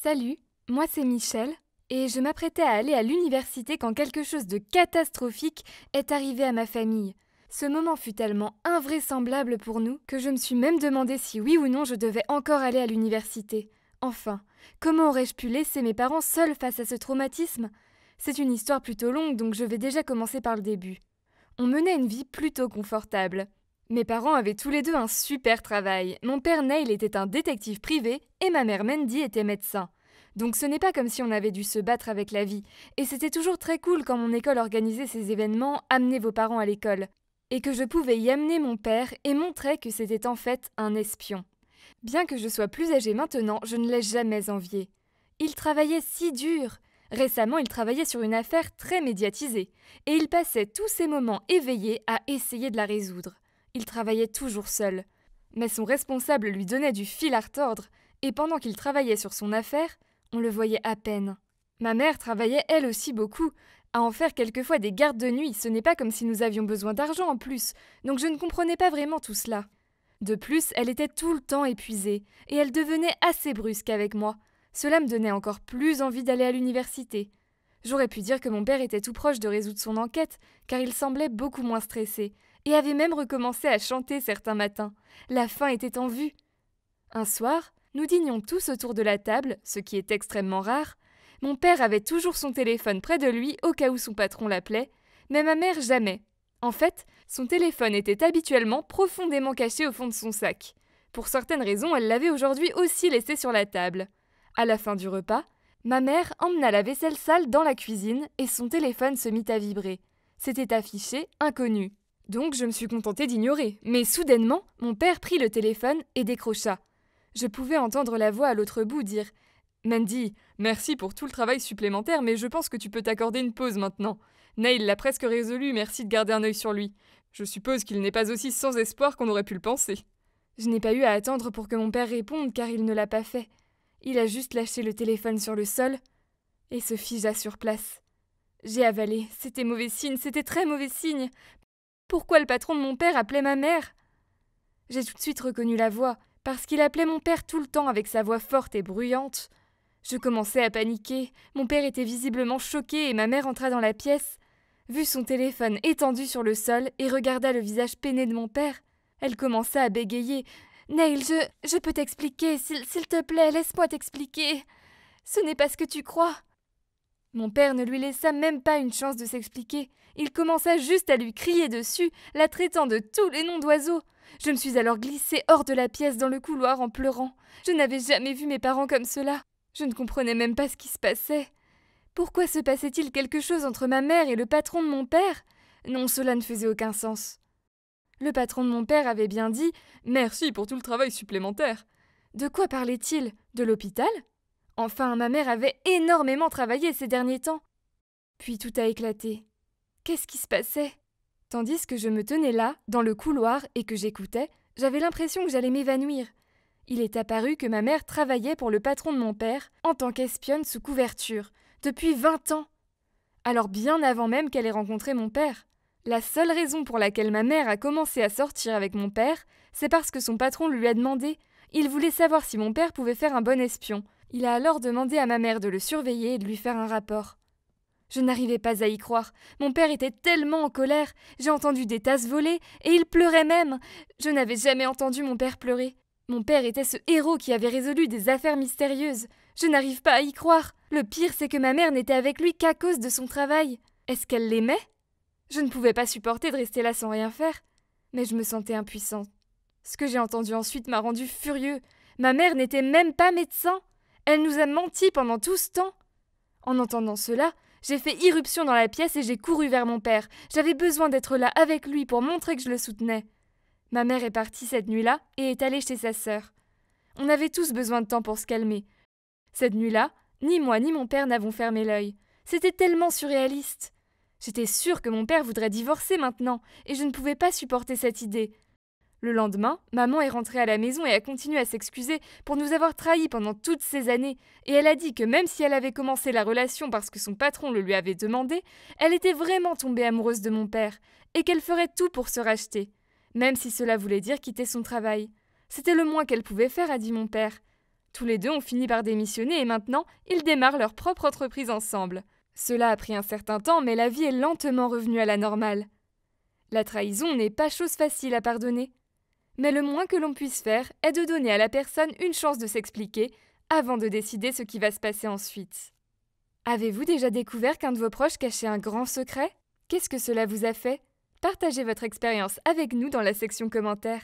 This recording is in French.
Salut, moi c'est Michel, et je m'apprêtais à aller à l'université quand quelque chose de catastrophique est arrivé à ma famille. Ce moment fut tellement invraisemblable pour nous que je me suis même demandé si oui ou non je devais encore aller à l'université. Enfin, comment aurais-je pu laisser mes parents seuls face à ce traumatisme? C'est une histoire plutôt longue, donc je vais déjà commencer par le début. On menait une vie plutôt confortable. Mes parents avaient tous les deux un super travail. Mon père Neil était un détective privé et ma mère Mandy était médecin. Donc ce n'est pas comme si on avait dû se battre avec la vie. Et c'était toujours très cool quand mon école organisait ces événements, amenez vos parents à l'école. Et que je pouvais y amener mon père et montrer que c'était en fait un espion. Bien que je sois plus âgée maintenant, je ne l'ai jamais envié. Il travaillait si dur. Récemment, il travaillait sur une affaire très médiatisée. Et il passait tous ses moments éveillés à essayer de la résoudre. Il travaillait toujours seul. Mais son responsable lui donnait du fil à retordre, et pendant qu'il travaillait sur son affaire, on le voyait à peine. Ma mère travaillait elle aussi beaucoup. À en faire quelquefois des gardes de nuit, ce n'est pas comme si nous avions besoin d'argent en plus, donc je ne comprenais pas vraiment tout cela. De plus, elle était tout le temps épuisée, et elle devenait assez brusque avec moi. Cela me donnait encore plus envie d'aller à l'université. J'aurais pu dire que mon père était tout proche de résoudre son enquête, car il semblait beaucoup moins stressé, et avait même recommencé à chanter certains matins. La fin était en vue. Un soir, nous dînions tous autour de la table, ce qui est extrêmement rare. Mon père avait toujours son téléphone près de lui au cas où son patron l'appelait, mais ma mère jamais. En fait, son téléphone était habituellement profondément caché au fond de son sac. Pour certaines raisons, elle l'avait aujourd'hui aussi laissé sur la table. À la fin du repas, ma mère emmena la vaisselle sale dans la cuisine et son téléphone se mit à vibrer. C'était affiché inconnu. Donc je me suis contentée d'ignorer, mais soudainement, mon père prit le téléphone et décrocha. Je pouvais entendre la voix à l'autre bout dire « Mandy, merci pour tout le travail supplémentaire, mais je pense que tu peux t'accorder une pause maintenant. Neil l'a presque résolu, merci de garder un œil sur lui. Je suppose qu'il n'est pas aussi sans espoir qu'on aurait pu le penser. » Je n'ai pas eu à attendre pour que mon père réponde, car il ne l'a pas fait. Il a juste lâché le téléphone sur le sol et se figea sur place. J'ai avalé, c'était mauvais signe, c'était très mauvais signe. Pourquoi le patron de mon père appelait ma mère? J'ai tout de suite reconnu la voix, parce qu'il appelait mon père tout le temps avec sa voix forte et bruyante. Je commençais à paniquer, mon père était visiblement choqué et ma mère entra dans la pièce, vit son téléphone étendu sur le sol et regarda le visage peiné de mon père. Elle commença à bégayer. « Neil, je peux t'expliquer, s'il te plaît, laisse-moi t'expliquer. Ce n'est pas ce que tu crois. » Mon père ne lui laissa même pas une chance de s'expliquer. Il commença juste à lui crier dessus, la traitant de tous les noms d'oiseaux. Je me suis alors glissée hors de la pièce dans le couloir en pleurant. Je n'avais jamais vu mes parents comme cela. Je ne comprenais même pas ce qui se passait. Pourquoi se passait-il quelque chose entre ma mère et le patron de mon père? Non, cela ne faisait aucun sens. Le patron de mon père avait bien dit « Merci pour tout le travail supplémentaire ». De quoi parlait-il? De l'hôpital? Enfin, ma mère avait énormément travaillé ces derniers temps. Puis tout a éclaté. Qu'est-ce qui se passait? Tandis que je me tenais là, dans le couloir, et que j'écoutais, j'avais l'impression que j'allais m'évanouir. Il est apparu que ma mère travaillait pour le patron de mon père, en tant qu'espionne sous couverture, depuis 20 ans. Alors bien avant même qu'elle ait rencontré mon père. La seule raison pour laquelle ma mère a commencé à sortir avec mon père, c'est parce que son patron lui a demandé. Il voulait savoir si mon père pouvait faire un bon espion. Il a alors demandé à ma mère de le surveiller et de lui faire un rapport. Je n'arrivais pas à y croire. Mon père était tellement en colère. J'ai entendu des tasses voler et il pleurait même. Je n'avais jamais entendu mon père pleurer. Mon père était ce héros qui avait résolu des affaires mystérieuses. Je n'arrive pas à y croire. Le pire, c'est que ma mère n'était avec lui qu'à cause de son travail. Est-ce qu'elle l'aimait? Je ne pouvais pas supporter de rester là sans rien faire. Mais je me sentais impuissante. Ce que j'ai entendu ensuite m'a rendu furieux. Ma mère n'était même pas médecin. Elle nous a menti pendant tout ce temps. En entendant cela, j'ai fait irruption dans la pièce et j'ai couru vers mon père. J'avais besoin d'être là avec lui pour montrer que je le soutenais. Ma mère est partie cette nuit-là et est allée chez sa sœur. On avait tous besoin de temps pour se calmer. Cette nuit-là, ni moi ni mon père n'avons fermé l'œil. C'était tellement surréaliste. J'étais sûre que mon père voudrait divorcer maintenant, et je ne pouvais pas supporter cette idée. Le lendemain, maman est rentrée à la maison et a continué à s'excuser pour nous avoir trahis pendant toutes ces années, et elle a dit que même si elle avait commencé la relation parce que son patron le lui avait demandé, elle était vraiment tombée amoureuse de mon père, et qu'elle ferait tout pour se racheter, même si cela voulait dire quitter son travail. C'était le moins qu'elle pouvait faire, a dit mon père. Tous les deux ont fini par démissionner et maintenant, ils démarrent leur propre entreprise ensemble. Cela a pris un certain temps, mais la vie est lentement revenue à la normale. La trahison n'est pas chose facile à pardonner. Mais le moins que l'on puisse faire est de donner à la personne une chance de s'expliquer avant de décider ce qui va se passer ensuite. Avez-vous déjà découvert qu'un de vos proches cachait un grand secret ? Qu'est-ce que cela vous a fait ? Partagez votre expérience avec nous dans la section commentaires.